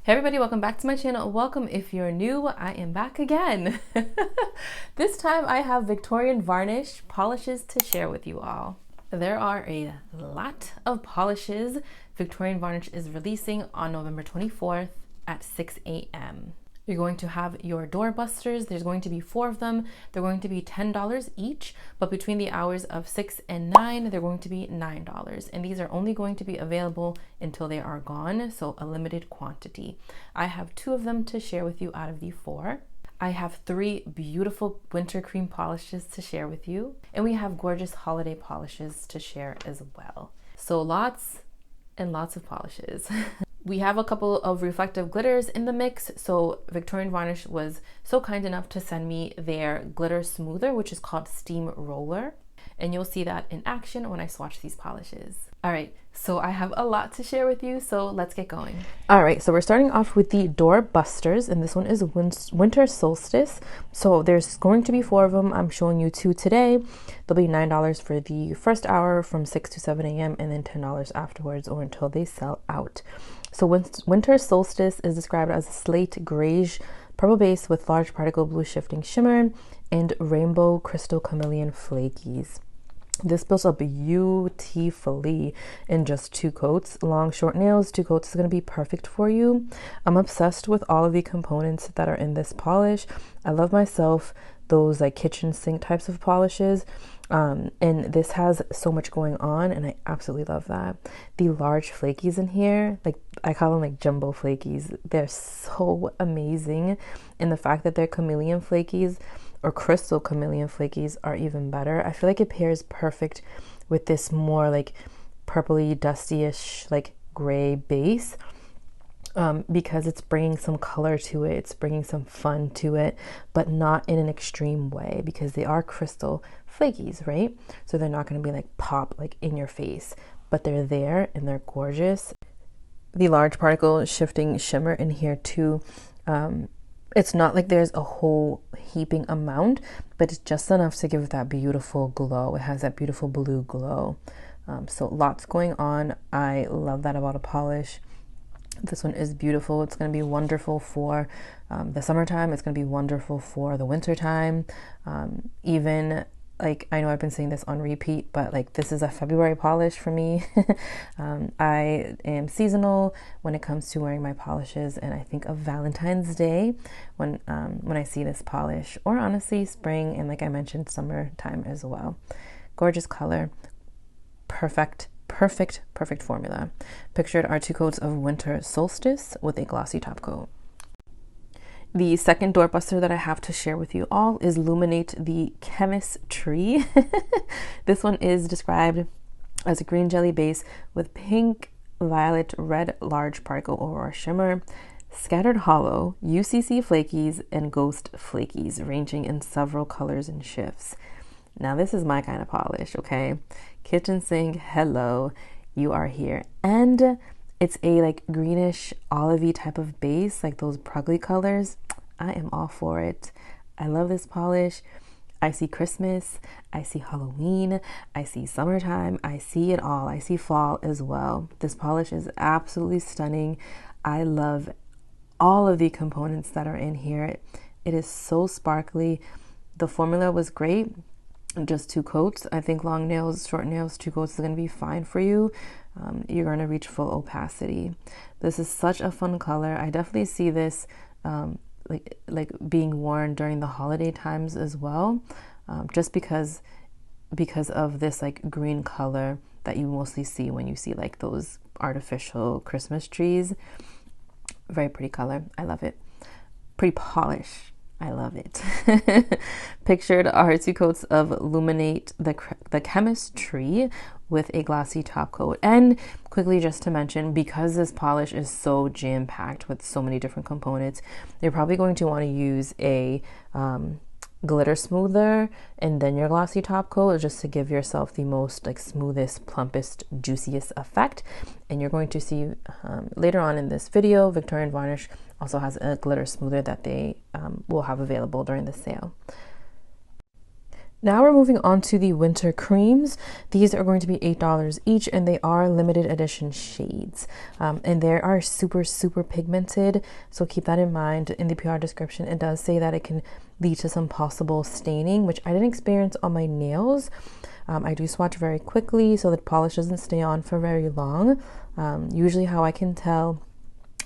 Hey everybody, welcome back to my channel. Welcome if you're new, I am back again. This time I have Victorian varnish polishes to share with you all. There are a lot of polishes Victorian Varnish is releasing on November 24th at 6 a.m. You're going to have your Doorbusters. There's going to be 4 of them. They're going to be $10 each, but between the hours of 6 and 9, they're going to be $9. And these are only going to be available until they are gone, so a limited quantity. I have 2 of them to share with you out of the 4. I have 3 beautiful winter cream polishes to share with you, and we have gorgeous holiday polishes to share as well. So lots and lots of polishes. We have a couple of reflective glitters in the mix, so Victorian Varnish was so kind enough to send me their glitter smoother, which is called Steam Roller, and you'll see that in action when I swatch these polishes. All right, so I have a lot to share with you, so let's get going. All right, so we're starting off with the Doorbusters, and this one is Winter Solstice. So there's going to be 4 of them. I'm showing you 2 today. They'll be $9 for the first hour from 6 to 7 a.m. and then $10 afterwards or until they sell out. So Winter Solstice is described as a slate grayish purple base with large particle blue shifting shimmer and rainbow crystal chameleon flakies. This builds up beautifully in just 2 coats. Long, short nails, 2 coats is going to be perfect for you. I'm obsessed with all of the components that are in this polish. I love myself those like kitchen sink types of polishes. And this has so much going on, and I absolutely love that. The large flakies in here, like I call them like jumbo flakies, they're so amazing. And the fact that they're chameleon flakies or crystal chameleon flakies are even better. I feel like it pairs perfect with this more like purpley, dusty-ish, like gray base. Because it's bringing some color to it, it's bringing some fun to it, but not in an extreme way, because they are crystal flakies, right? So they're not going to be like pop like in your face, but they're there and they're gorgeous. The large particle shifting shimmer in here too, it's not like there's a whole heaping amount, but it's just enough to give that beautiful glow. It has that beautiful blue glow. So lots going on. I love that about a polish. This one is beautiful. It's going to be wonderful for the summertime. It's going to be wonderful for the wintertime. Even like, I know I've been saying this on repeat, but like this is a February polish for me. I am seasonal when it comes to wearing my polishes, and I think of Valentine's Day when I see this polish, or honestly spring, and like I mentioned, summertime as well. Gorgeous color, perfect formula. Pictured are 2 coats of Winter Solstice with a glossy top coat. The second doorbuster that I have to share with you all is Illuminate the Chemistry. This one is described as a green jelly base with pink, violet, red large particle aurora shimmer, scattered hollow, UCC flakies, and ghost flakies ranging in several colors and shifts. Now this is my kind of polish, okay? Kitchen sink, hello, you are here. And it's a like greenish olivey type of base, like those pruggly colors. I am all for it. I love this polish. I see Christmas, I see Halloween, I see summertime, I see it all. I see fall as well. This polish is absolutely stunning. I love all of the components that are in here. It is so sparkly. The formula was great. Just 2 coats. I think long nails, short nails, 2 coats is going to be fine for you. You're going to reach full opacity. This is such a fun color. I definitely see this like being worn during the holiday times as well, just because of this like green color that you mostly see when you see like those artificial Christmas trees. Very pretty color. I love it. Pretty polish. I love it. Pictured are 2 coats of Illuminate the Chemistry with a glossy top coat. And quickly just to mention, because this polish is so jam-packed with so many different components, you're probably going to want to use a glitter smoother and then your glossy top coat, just to give yourself the most like smoothest, plumpest, juiciest effect. And you're going to see later on in this video, Victorian Varnish also has a glitter smoother that they will have available during the sale. Now we're moving on to the winter creams. These are going to be $8 each, and they are limited edition shades. And they are super, super pigmented. So keep that in mind. In the PR description, it does say that it can lead to some possible staining, which I didn't experience on my nails. I do swatch very quickly so the polish doesn't stay on for very long. Usually how I can tell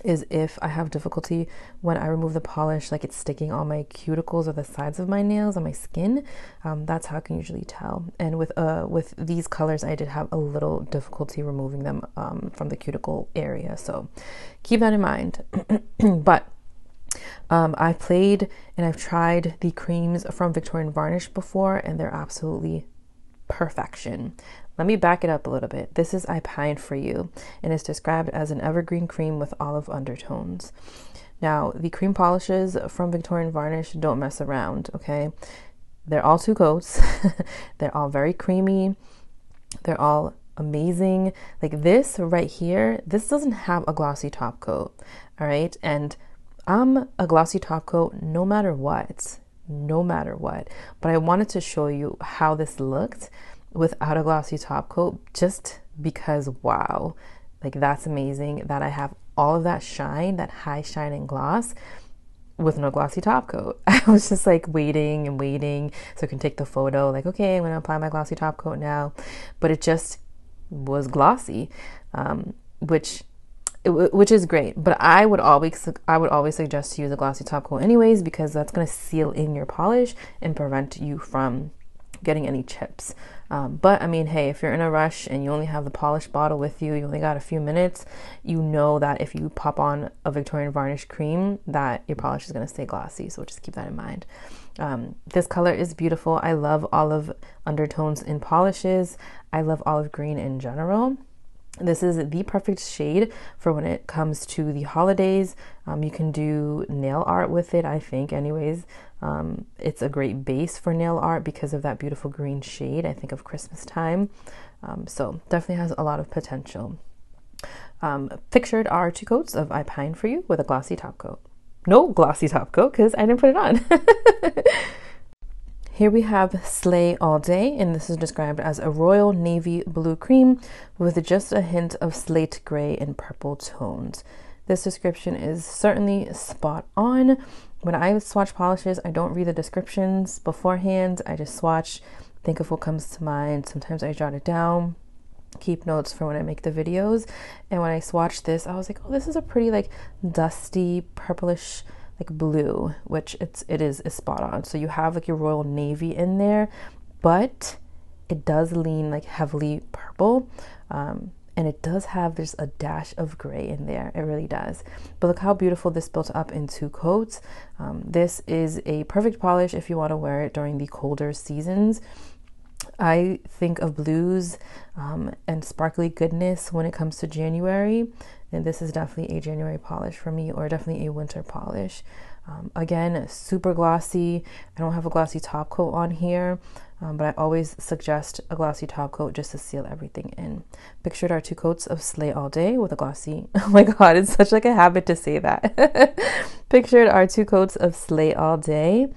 is if I have difficulty when I remove the polish, like it's sticking on my cuticles or the sides of my nails on my skin. That's how I can usually tell. And with these colors, I did have a little difficulty removing them from the cuticle area. So keep that in mind. But I've played and I've tried the creams from Victorian Varnish before, and they're absolutely perfection. Let me back it up a little bit. This is I Pine For You, and it's described as an evergreen cream with olive undertones. Now, the cream polishes from Victorian Varnish don't mess around, okay? They're all 2 coats. They're all very creamy. They're all amazing. Like this right here, this doesn't have a glossy top coat, all right? And I'm a glossy top coat no matter what. But I wanted to show you how this looked without a glossy top coat, just because wow, like that's amazing that I have all of that shine, that high shine and gloss with no glossy top coat. I was just like waiting so I can take the photo, like, okay, I'm gonna apply my glossy top coat now, but it just was glossy, which is great. But I would always suggest to use a glossy top coat anyways, because that's going to seal in your polish and prevent you from getting any chips. But I mean, hey, if you're in a rush and you only have the polish bottle with you, you only got a few minutes, you know that if you pop on a Victorian Varnish cream, that your polish is going to stay glossy. So just keep that in mind. This color is beautiful. I love olive undertones in polishes. I love olive green in general. This is the perfect shade for when it comes to the holidays. You can do nail art with it, I think, anyways. It's a great base for nail art because of that beautiful green shade. I think of Christmas time. So definitely has a lot of potential. Pictured are 2 coats of I Pine For You with a glossy top coat. No glossy top coat because I didn't put it on. Here we have Slay All Day, and this is described as a royal navy blue cream with just a hint of slate gray and purple tones. This description is certainly spot on. When I swatch polishes, I don't read the descriptions beforehand. I just swatch, think of what comes to mind. Sometimes I jot it down, keep notes for when I make the videos. And when I swatched this, I was like, oh, this is a pretty like dusty purplish like blue, which it is spot on. So you have like your royal navy in there, but it does lean like heavily purple, and it does have just a dash of gray in there. It really does. But look how beautiful this built up in 2 coats. This is a perfect polish if you want to wear it during the colder seasons. I think of blues and sparkly goodness when it comes to January, and this is definitely a January polish for me, or definitely a winter polish. Again, super glossy. I don't have a glossy top coat on here, but I always suggest a glossy top coat just to seal everything in. Pictured are 2 coats of Slay All Day with a glossy, oh my god, it's such like a habit to say that. Pictured are 2 coats of Slay All Day,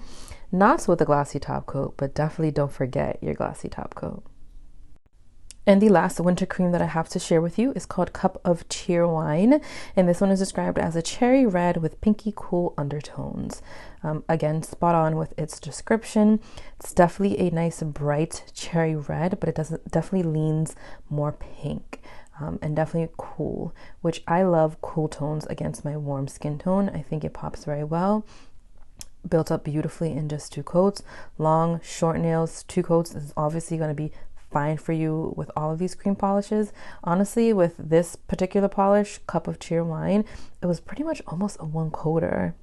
not with a glossy top coat, but definitely don't forget your glossy top coat. And the last winter cream that I have to share with you is called Cup of Cheerwine, and this one is described as a cherry red with pinky cool undertones. Again, spot on with its description. It's definitely a nice bright cherry red, but definitely leans more pink. And definitely cool, which I love cool tones against my warm skin tone. I think it pops very well. Built up beautifully in just 2 coats. Long, short nails, 2 coats is obviously going to be fine for you with all of these cream polishes. Honestly, with this particular polish, Cup of Cheerwine, it was pretty much almost a 1-coater.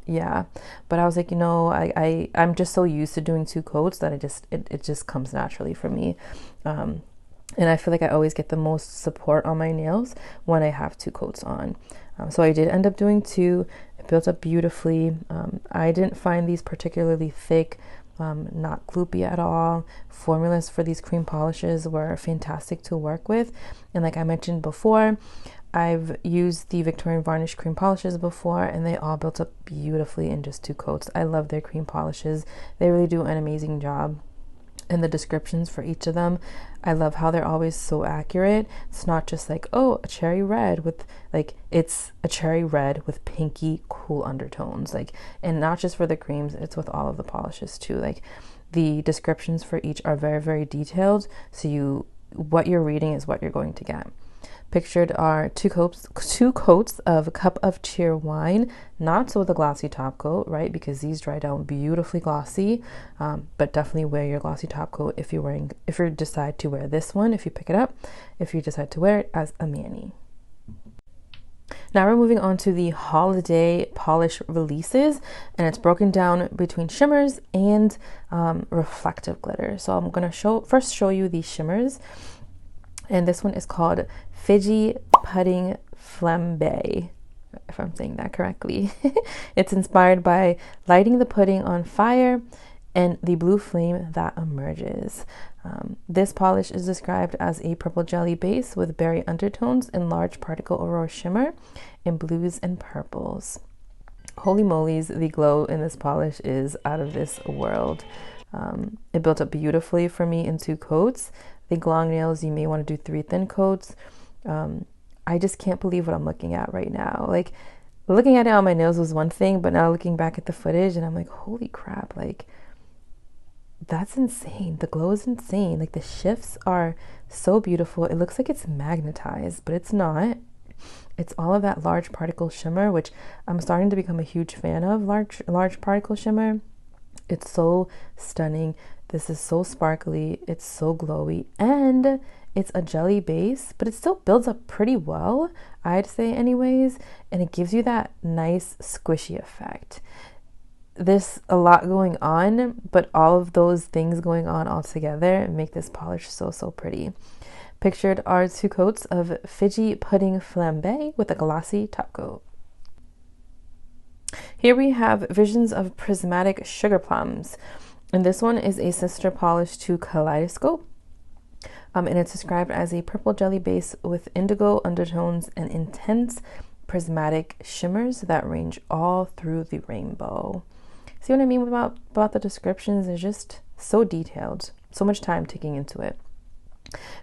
Yeah, but I was like, you know, I'm just so used to doing 2 coats that it just comes naturally for me. And I feel like I always get the most support on my nails when I have 2 coats on. So I did end up doing 2. It built up beautifully. I didn't find these particularly thick, not gloopy at all. Formulas for these cream polishes were fantastic to work with. And like I mentioned before, I've used the Victorian Varnish cream polishes before, and they all built up beautifully in just 2 coats. I love their cream polishes. They really do an amazing job. And the descriptions for each of them, I love how they're always so accurate. It's not just like, oh, a cherry red with like, it's a cherry red with pinky cool undertones, like, and not just for the creams, it's with all of the polishes too. Like, the descriptions for each are very, very detailed, so what you're reading is what you're going to get. Pictured are two coats of a cup of cheer wine, not so with a glossy top coat, right? Because these dry down beautifully glossy, but definitely wear your glossy top coat if you decide to wear this one, if you pick it up, if you decide to wear it as a mani. Now we're moving on to the holiday polish releases, and it's broken down between shimmers and reflective glitter. So I'm going to first show you the shimmers, and this one is called Fidgy Pudding Flambe, if I'm saying that correctly. It's inspired by lighting the pudding on fire and the blue flame that emerges. This polish is described as a purple jelly base with berry undertones and large particle aurora shimmer in blues and purples. Holy moly's, the glow in this polish is out of this world. It built up beautifully for me in 2 coats. I think long nails, you may want to do 3 thin coats. I just can't believe what I'm looking at right now. Like, looking at it on my nails was one thing, but now looking back at the footage and I'm like, holy crap, like, that's insane. The glow is insane. Like, the shifts are so beautiful. It looks like it's magnetized, but it's not. It's all of that large particle shimmer, which I'm starting to become a huge fan of, large particle shimmer. It's so stunning. This is so sparkly. It's so glowy, and it's a jelly base, but it still builds up pretty well, I'd say anyways, and it gives you that nice squishy effect. There's a lot going on, but all of those things going on all together make this polish so, so pretty. Pictured are 2 coats of Fidgy Pudding Flambe with a glossy top coat. Here we have Visions of Prismatic Sugar Plums, and this one is a sister polish to Kaleidoscope. And it's described as a purple jelly base with indigo undertones and intense prismatic shimmers that range all through the rainbow. See what I mean about the descriptions? They're just so detailed, so much time taking into it.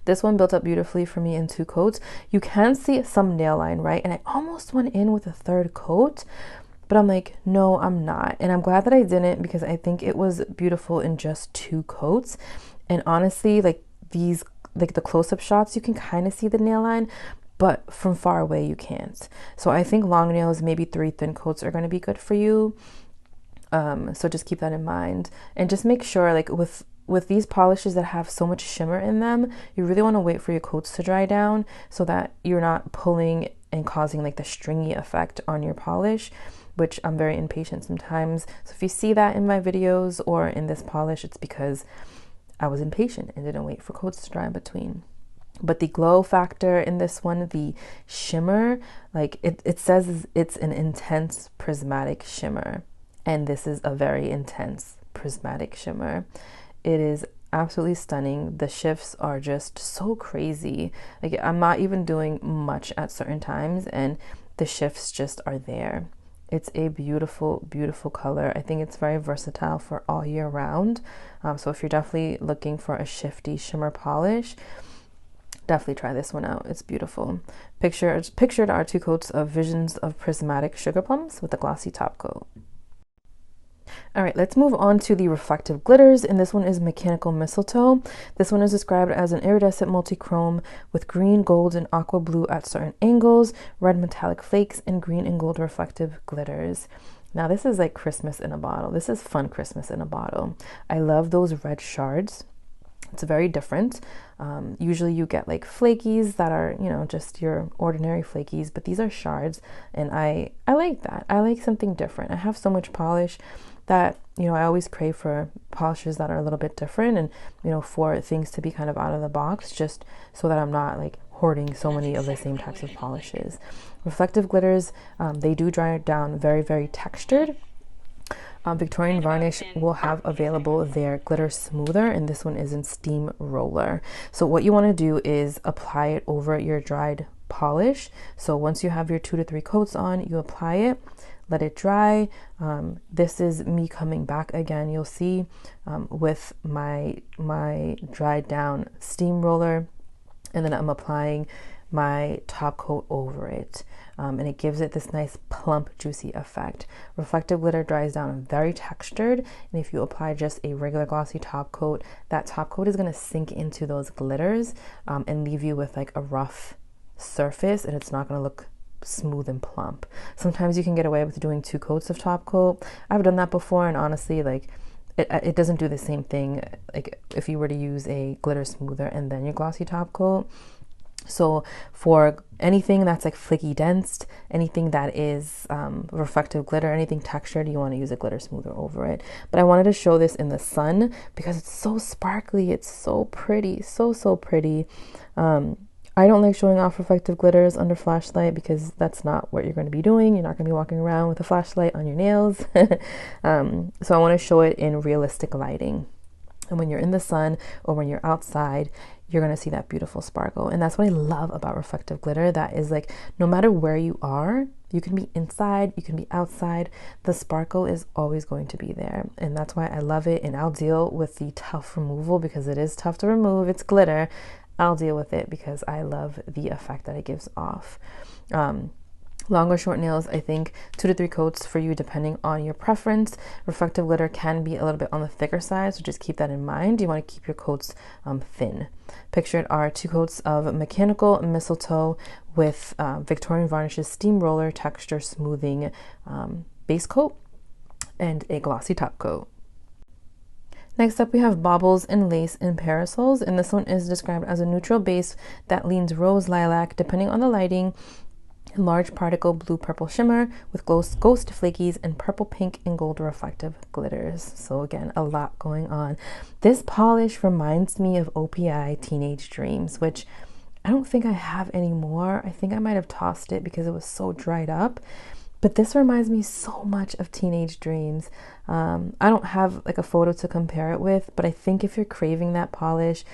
This one built up beautifully for me in 2 coats. You can see some nail line, right? And I almost went in with a 3rd coat, but I'm like, no, I'm not. And I'm glad that I didn't, because I think it was beautiful in just 2 coats. And honestly, like the close-up shots, you can kind of see the nail line, but from far away you can't. So I think long nails, maybe 3 thin coats are going to be good for you. So just keep that in mind, and just make sure, like with these polishes that have so much shimmer in them, you really want to wait for your coats to dry down so that you're not pulling and causing like the stringy effect on your polish, which I'm very impatient sometimes. So if you see that in my videos or in this polish, it's because I was impatient and didn't wait for coats to dry in between. But the glow factor in this one, the shimmer, like it says it's an intense prismatic shimmer, and this is a very intense prismatic shimmer. It is absolutely stunning. The shifts are just so crazy. Like, I'm not even doing much at certain times, and the shifts just are there. It's a beautiful, beautiful color. I think it's very versatile for all year round. So if you're definitely looking for a shifty shimmer polish, definitely try this one out. It's beautiful. Pictured are 2 coats of Visions of Prismatic Sugar Plums with a glossy top coat. All right, let's move on to the reflective glitters, and this one is Mechanical Mistletoe. This one is described as an iridescent multi-chrome with green, gold, and aqua blue at certain angles, red metallic flakes, and green and gold reflective glitters. Now this is like Christmas in a bottle. This is fun Christmas in a bottle. I love those red shards. It's very different. Usually you get like flakies that are, you know, just your ordinary flakies, but these are shards, and I like that. I like something different. I have so much polish that, you know, I always crave for polishes that are a little bit different, and, you know, for things to be kind of out of the box, just so that I'm not like hoarding so many of the same types of polishes. Reflective glitters, they do dry down very, very textured. Victorian Varnish will have available their glitter smoother, and this one is in steam roller. So what you want to do is apply it over your dried polish. So once you have your 2 to 3 coats on, you apply it, let it dry. This is me coming back again, you'll see, with my dried down steamroller, and then I'm applying my top coat over it, and it gives it this nice plump, juicy effect. Reflective glitter dries down very textured, and if you apply just a regular glossy top coat, that top coat is going to sink into those glitters and leave you with like a rough surface, and it's not going to look smooth and plump. Sometimes you can get away with doing 2 coats of top coat. I've done that before, and honestly, like it doesn't do the same thing like if you were to use a glitter smoother and then your glossy top coat. So for anything that's like flaky dense, anything that is reflective glitter, anything textured, you want to use a glitter smoother over it. But I wanted to show this in the sun because it's so sparkly, it's so pretty, so pretty. I don't like showing off reflective glitters under flashlight because that's not what you're going to be doing. You're not going to be walking around with a flashlight on your nails. So I want to show it in realistic lighting. And when you're in the sun or when you're outside, you're going to see that beautiful sparkle. And that's what I love about reflective glitter. That is like, no matter where you are, you can be inside, you can be outside, the sparkle is always going to be there. And that's why I love it. And I'll deal with the tough removal because it is tough to remove. It's glitter. I'll deal with it because I love the effect that it gives off. Long or short nails, I think 2 to 3 coats for you depending on your preference. Reflective glitter can be a little bit on the thicker side, so just keep that in mind. You want to keep your coats thin. Pictured are 2 coats of mechanical mistletoe with Victorian Varnish's steamroller texture smoothing base coat and a glossy top coat. Next up, we have baubles and lace and parasols, and this one is described as a neutral base that leans rose lilac depending on the lighting, large particle blue purple shimmer with ghost flakies and purple pink and gold reflective glitters. So again, a lot going on. This polish reminds me of OPI Teenage Dreams, which I don't think I have anymore. I think I might have tossed it because it was so dried up. But this reminds me so much of Teenage Dreams. I don't have like a photo to compare it with, but I think if you're craving that polish,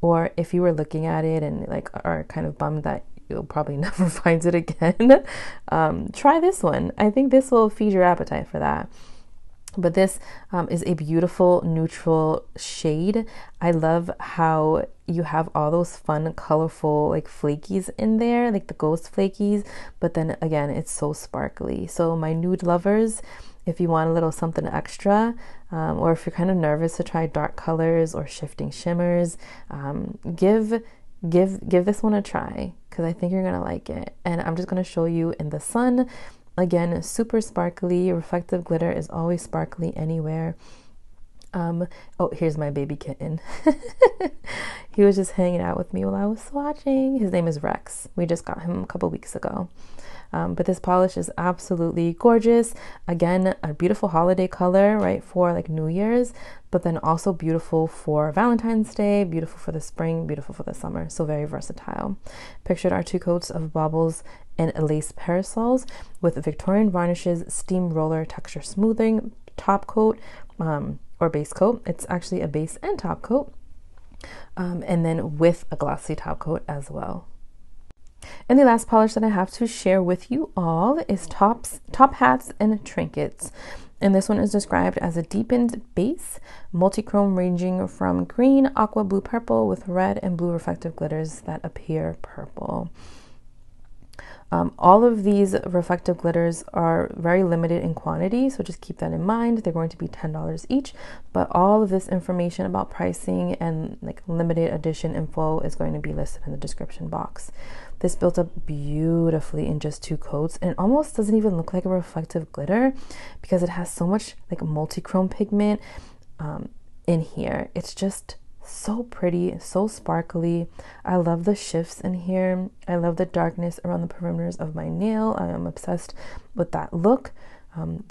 or if you were looking at it and like are kind of bummed that you'll probably never find it again, try this one. I think this will feed your appetite for that. But this is a beautiful neutral shade. I love how you have all those fun, colorful like flakies in there, like the ghost flakies, but then again, it's so sparkly. So my nude lovers, if you want a little something extra, or if you're kind of nervous to try dark colors or shifting shimmers, give this one a try because I think you're gonna like it. And I'm just gonna show you in the sun. Again, super sparkly. Reflective glitter is always sparkly anywhere. Oh, here's my baby kitten. He was just hanging out with me while I was swatching. His name is Rex. We just got him a couple weeks ago. But this polish is absolutely gorgeous. Again, a beautiful holiday color, right, for like New Year's, but then also beautiful for Valentine's Day, beautiful for the spring, beautiful for the summer. So very versatile. Pictured are 2 coats of baubles and lace parasols with Victorian Varnishes steamroller texture smoothing top coat or base coat. It's actually a base and top coat, and then with a glossy top coat as well. And the last polish that I have to share with you all is top hats and trinkets. And this one is described as a deepened base, multi-chrome ranging from green, aqua, blue, purple with red and blue reflective glitters that appear purple. All of these reflective glitters are very limited in quantity, so just keep that in mind. They're going to be $10 each, but all of this information about pricing and like limited edition info is going to be listed in the description box. This built up beautifully in just 2 coats, and it almost doesn't even look like a reflective glitter because it has so much like multi-chrome pigment in here. It's just so pretty, so sparkly. I love the shifts in here. I love the darkness around the perimeters of my nail. I am obsessed with that look.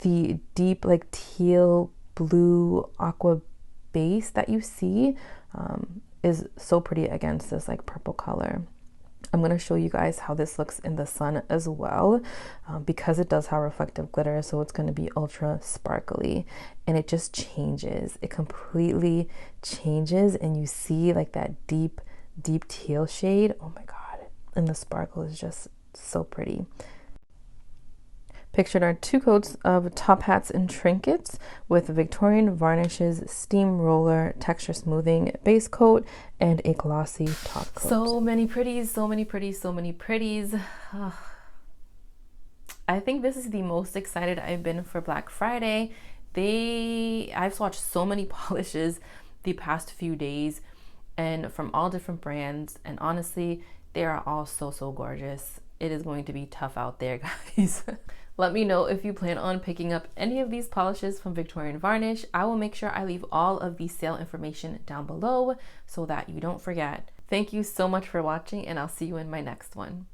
The deep like teal blue aqua base that you see is so pretty against this like purple color. I'm going to show you guys how this looks in the sun as well, because it does have reflective glitter, so it's going to be ultra sparkly, and it just changes. It completely changes, and you see like that deep teal shade. Oh my god, and the sparkle is just so pretty. Pictured are 2 coats of top hats and trinkets with Victorian Varnishes Steamroller Texture Smoothing base coat and a glossy top coat. So many pretties, so many pretties, so many pretties. I think this is the most excited I've been for Black Friday. I've swatched so many polishes the past few days and from all different brands, and honestly, they are all so gorgeous. It is going to be tough out there, guys. Let me know if you plan on picking up any of these polishes from Victorian Varnish. I will make sure I leave all of the sale information down below so that you don't forget. Thank you so much for watching, and I'll see you in my next one.